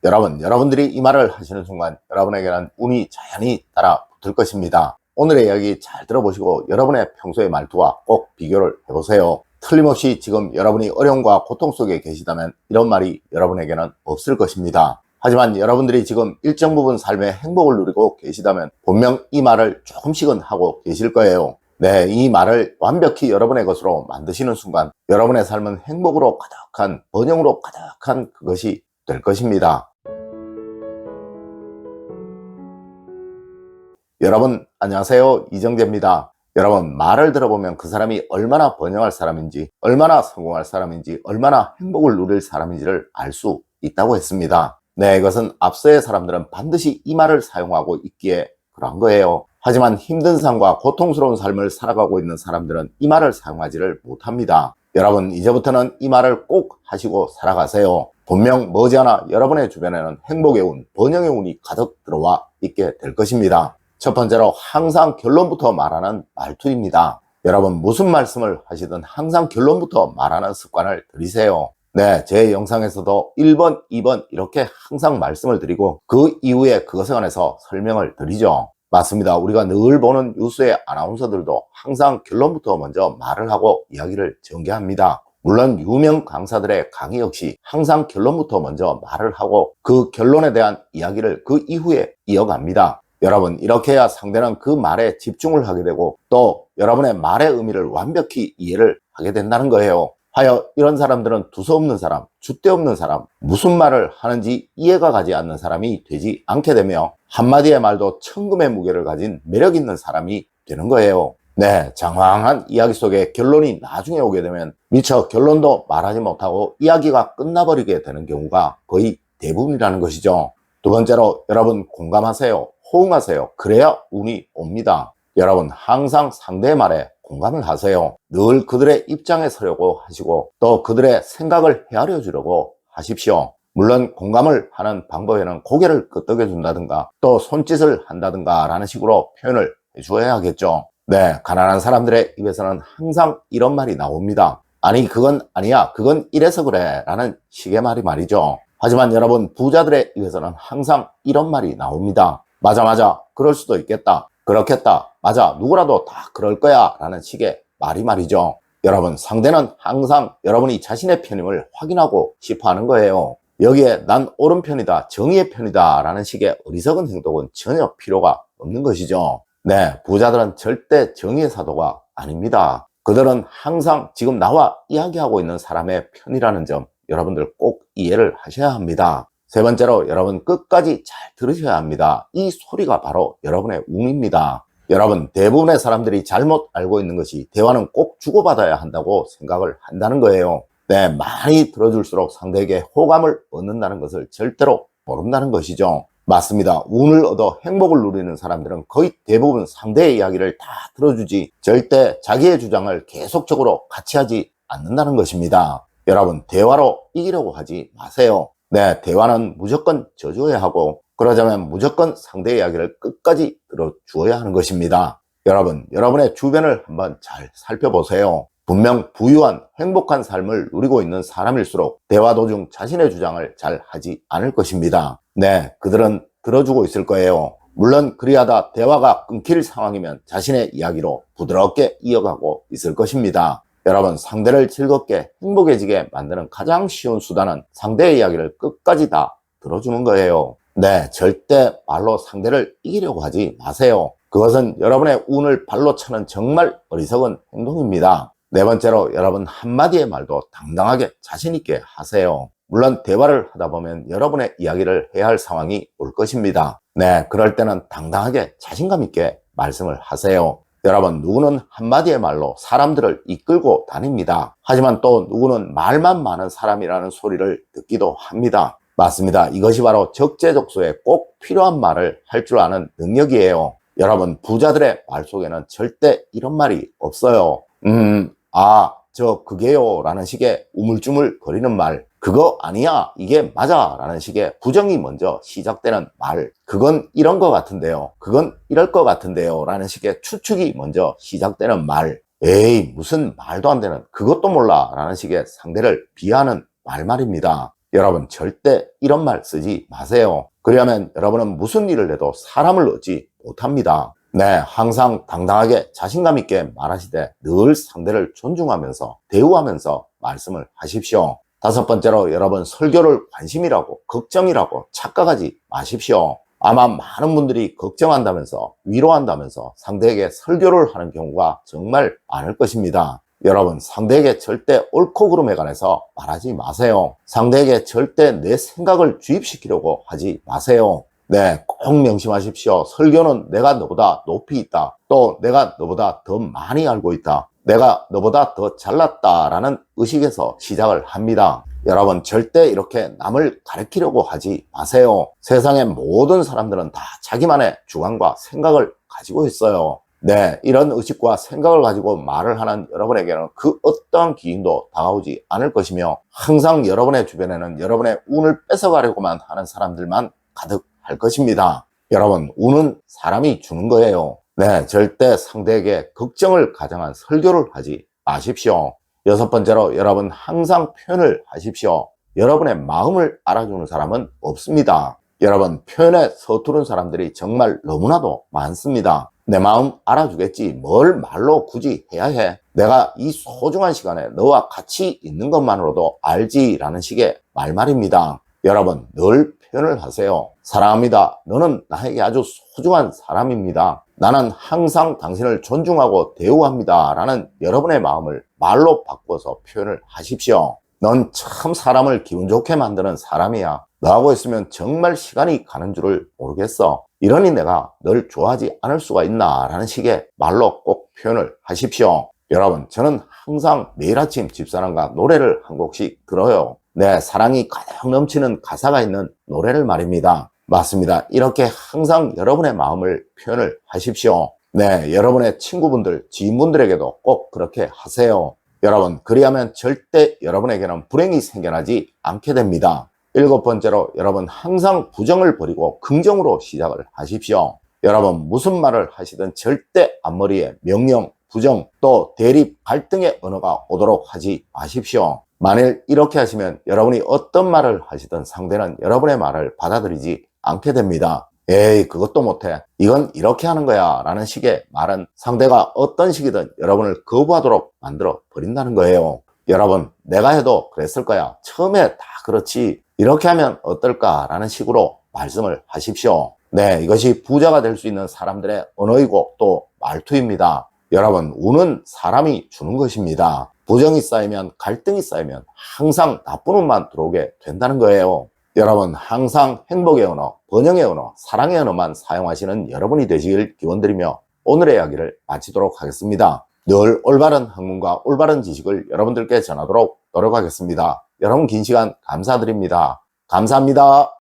여러분들이 이 말을 하시는 순간 여러분에게는 운이 자연히 따라 붙을 것입니다. 오늘의 이야기 잘 들어보시고 여러분의 평소의 말투와 꼭 비교를 해보세요. 틀림없이 지금 여러분이 어려움과 고통 속에 계시다면 이런 말이 여러분에게는 없을 것입니다. 하지만 여러분들이 지금 일정 부분 삶의 행복을 누리고 계시다면 분명 이 말을 조금씩은 하고 계실 거예요. 네, 이 말을 완벽히 여러분의 것으로 만드시는 순간 여러분의 삶은 행복으로 가득한, 번영으로 가득한 그것이 될 것입니다. 여러분 안녕하세요, 이정재입니다. 여러분, 말을 들어보면 그 사람이 얼마나 번영할 사람인지, 얼마나 성공할 사람인지, 얼마나 행복을 누릴 사람인지를 알 수 있다고 했습니다. 네, 이것은 앞서의 사람들은 반드시 이 말을 사용하고 있기에 그런 거예요. 하지만 힘든 삶과 고통스러운 삶을 살아가고 있는 사람들은 이 말을 사용하지를 못합니다. 여러분, 이제부터는 이 말을 꼭 하시고 살아가세요. 분명 머지않아 여러분의 주변에는 행복의 운, 번영의 운이 가득 들어와 있게 될 것입니다. 첫 번째로 항상 결론부터 말하는 말투입니다. 여러분, 무슨 말씀을 하시든 항상 결론부터 말하는 습관을 들이세요. 네, 제 영상에서도 1번, 2번 이렇게 항상 말씀을 드리고 그 이후에 그것에 관해서 설명을 드리죠. 맞습니다. 우리가 늘 보는 뉴스의 아나운서들도 항상 결론부터 먼저 말을 하고 이야기를 전개합니다. 물론 유명 강사들의 강의 역시 항상 결론부터 먼저 말을 하고 그 결론에 대한 이야기를 그 이후에 이어갑니다. 여러분, 이렇게 해야 상대는 그 말에 집중을 하게 되고 또 여러분의 말의 의미를 완벽히 이해를 하게 된다는 거예요. 하여 이런 사람들은 두서없는 사람, 줏대없는 사람, 무슨 말을 하는지 이해가 가지 않는 사람이 되지 않게 되며 한마디의 말도 천금의 무게를 가진 매력 있는 사람이 되는 거예요. 네, 장황한 이야기 속에 결론이 나중에 오게 되면 미처 결론도 말하지 못하고 이야기가 끝나버리게 되는 경우가 거의 대부분이라는 것이죠. 두 번째로, 여러분 공감하세요. 호응하세요. 그래야 운이 옵니다. 여러분, 항상 상대의 말에 공감을 하세요. 늘 그들의 입장에 서려고 하시고 또 그들의 생각을 헤아려 주려고 하십시오. 물론 공감을 하는 방법에는 고개를 끄덕여 준다든가 또 손짓을 한다든가 라는 식으로 표현을 해주어야겠죠. 네, 가난한 사람들의 입에서는 항상 이런 말이 나옵니다. 아니, 그건 아니야, 그건 이래서 그래 라는 식의 말이 말이죠. 하지만 여러분, 부자들의 입에서는 항상 이런 말이 나옵니다. 맞아, 그럴 수도 있겠다, 그렇겠다, 맞아, 누구라도 다 그럴 거야 라는 식의 말이 말이죠. 여러분, 상대는 항상 여러분이 자신의 편임을 확인하고 싶어 하는 거예요. 여기에 난 옳은 편이다, 정의의 편이다 라는 식의 어리석은 행동은 전혀 필요가 없는 것이죠. 네, 부자들은 절대 정의의 사도가 아닙니다. 그들은 항상 지금 나와 이야기하고 있는 사람의 편이라는 점 여러분들 꼭 이해를 하셔야 합니다. 세 번째로, 여러분 끝까지 잘 들으셔야 합니다. 이 소리가 바로 여러분의 운입니다. 여러분, 대부분의 사람들이 잘못 알고 있는 것이 대화는 꼭 주고받아야 한다고 생각을 한다는 거예요. 네, 많이 들어줄수록 상대에게 호감을 얻는다는 것을 절대로 모른다는 것이죠. 맞습니다. 운을 얻어 행복을 누리는 사람들은 거의 대부분 상대의 이야기를 다 들어주지 절대 자기의 주장을 계속적으로 같이 하지 않는다는 것입니다. 여러분, 대화로 이기려고 하지 마세요. 네, 대화는 무조건 져줘야 하고 그러자면 무조건 상대의 이야기를 끝까지 들어주어야 하는 것입니다. 여러분, 여러분의 주변을 한번 잘 살펴보세요. 분명 부유한 행복한 삶을 누리고 있는 사람일수록 대화 도중 자신의 주장을 잘 하지 않을 것입니다. 네, 그들은 들어주고 있을 거예요. 물론 그리하다 대화가 끊길 상황이면 자신의 이야기로 부드럽게 이어가고 있을 것입니다. 여러분, 상대를 즐겁게 행복해지게 만드는 가장 쉬운 수단은 상대의 이야기를 끝까지 다 들어주는 거예요. 네, 절대 말로 상대를 이기려고 하지 마세요. 그것은 여러분의 운을 발로 차는 정말 어리석은 행동입니다. 네 번째로, 여러분 한마디의 말도 당당하게 자신 있게 하세요. 물론 대화를 하다 보면 여러분의 이야기를 해야 할 상황이 올 것입니다. 네, 그럴 때는 당당하게 자신감 있게 말씀을 하세요. 여러분, 누구는 한마디의 말로 사람들을 이끌고 다닙니다. 하지만 또 누구는 말만 많은 사람이라는 소리를 듣기도 합니다. 맞습니다. 이것이 바로 적재적소에 꼭 필요한 말을 할 줄 아는 능력이에요. 여러분, 부자들의 말 속에는 절대 이런 말이 없어요. 그게요 라는 식의 우물쭈물 거리는 말, 그거 아니야, 이게 맞아 라는 식의 부정이 먼저 시작되는 말, 그건 이런 것 같은데요, 그건 이럴 것 같은데요 라는 식의 추측이 먼저 시작되는 말, 에이 무슨 말도 안 되는, 그것도 몰라 라는 식의 상대를 비하하는 말입니다. 여러분 절대 이런 말 쓰지 마세요. 그러면 여러분은 무슨 일을 해도 사람을 얻지 못합니다. 네, 항상 당당하게 자신감 있게 말하시되 늘 상대를 존중하면서 대우하면서 말씀을 하십시오. 다섯 번째로 여러분 설교를 관심이라고 걱정이라고 착각하지 마십시오. 아마 많은 분들이 걱정한다면서 위로한다면서 상대에게 설교를 하는 경우가 정말 많을 것입니다. 여러분 상대에게 절대 옳고 그름에 관해서 말하지 마세요. 상대에게 절대 내 생각을 주입시키려고 하지 마세요. 네, 꼭 명심하십시오. 설교는 내가 너보다 높이 있다. 또 내가 너보다 더 많이 알고 있다. 내가 너보다 더 잘났다라는 의식에서 시작을 합니다. 여러분 절대 이렇게 남을 가르치려고 하지 마세요. 세상의 모든 사람들은 다 자기만의 주관과 생각을 가지고 있어요. 네, 이런 의식과 생각을 가지고 말을 하는 여러분에게는 그 어떠한 기인도 다가오지 않을 것이며 항상 여러분의 주변에는 여러분의 운을 뺏어가려고만 하는 사람들만 가득할 것입니다. 여러분, 운은 사람이 주는 거예요. 네, 절대 상대에게 걱정을 가장한 설교를 하지 마십시오. 여섯 번째로 여러분 항상 표현을 하십시오. 여러분의 마음을 알아주는 사람은 없습니다. 여러분 표현에 서투른 사람들이 정말 너무나도 많습니다. 내 마음 알아주겠지 뭘 말로 굳이 해야 해. 내가 이 소중한 시간에 너와 같이 있는 것만으로도 알지라는 식의 말입니다. 여러분 늘 표현을 하세요. 사랑합니다. 너는 나에게 아주 소중한 사람입니다. 나는 항상 당신을 존중하고 대우합니다. 라는 여러분의 마음을 말로 바꿔서 표현을 하십시오. 넌 참 사람을 기분 좋게 만드는 사람이야. 너하고 있으면 정말 시간이 가는 줄을 모르겠어. 이러니 내가 널 좋아하지 않을 수가 있나 라는 식의 말로 꼭 표현을 하십시오. 여러분 저는 항상 매일 아침 집사람과 노래를 한 곡씩 들어요. 네, 사랑이 가득 넘치는 가사가 있는 노래를 말입니다. 맞습니다. 이렇게 항상 여러분의 마음을 표현을 하십시오. 네, 여러분의 친구분들, 지인분들에게도 꼭 그렇게 하세요. 여러분, 그리하면 절대 여러분에게는 불행이 생겨나지 않게 됩니다. 일곱 번째로 여러분 항상 부정을 버리고 긍정으로 시작을 하십시오. 여러분 무슨 말을 하시든 절대 앞머리에 명령, 부정, 또 대립, 갈등의 언어가 오도록 하지 마십시오. 만일 이렇게 하시면 여러분이 어떤 말을 하시든 상대는 여러분의 말을 받아들이지 않게 됩니다. 에이 그것도 못해. 이건 이렇게 하는 거야 라는 식의 말은 상대가 어떤 식이든 여러분을 거부하도록 만들어 버린다는 거예요. 여러분 내가 해도 그랬을 거야. 처음에 다 그렇지. 이렇게 하면 어떨까 라는 식으로 말씀을 하십시오. 네, 이것이 부자가 될 수 있는 사람들의 언어이고 또 말투입니다. 여러분 운은 사람이 주는 것입니다. 부정이 쌓이면 갈등이 쌓이면 항상 나쁜 운만 들어오게 된다는 거예요. 여러분 항상 행복의 언어, 번영의 언어, 사랑의 언어만 사용하시는 여러분이 되시길 기원드리며 오늘의 이야기를 마치도록 하겠습니다. 늘 올바른 학문과 올바른 지식을 여러분들께 전하도록 노력하겠습니다. 여러분 긴 시간 감사드립니다. 감사합니다.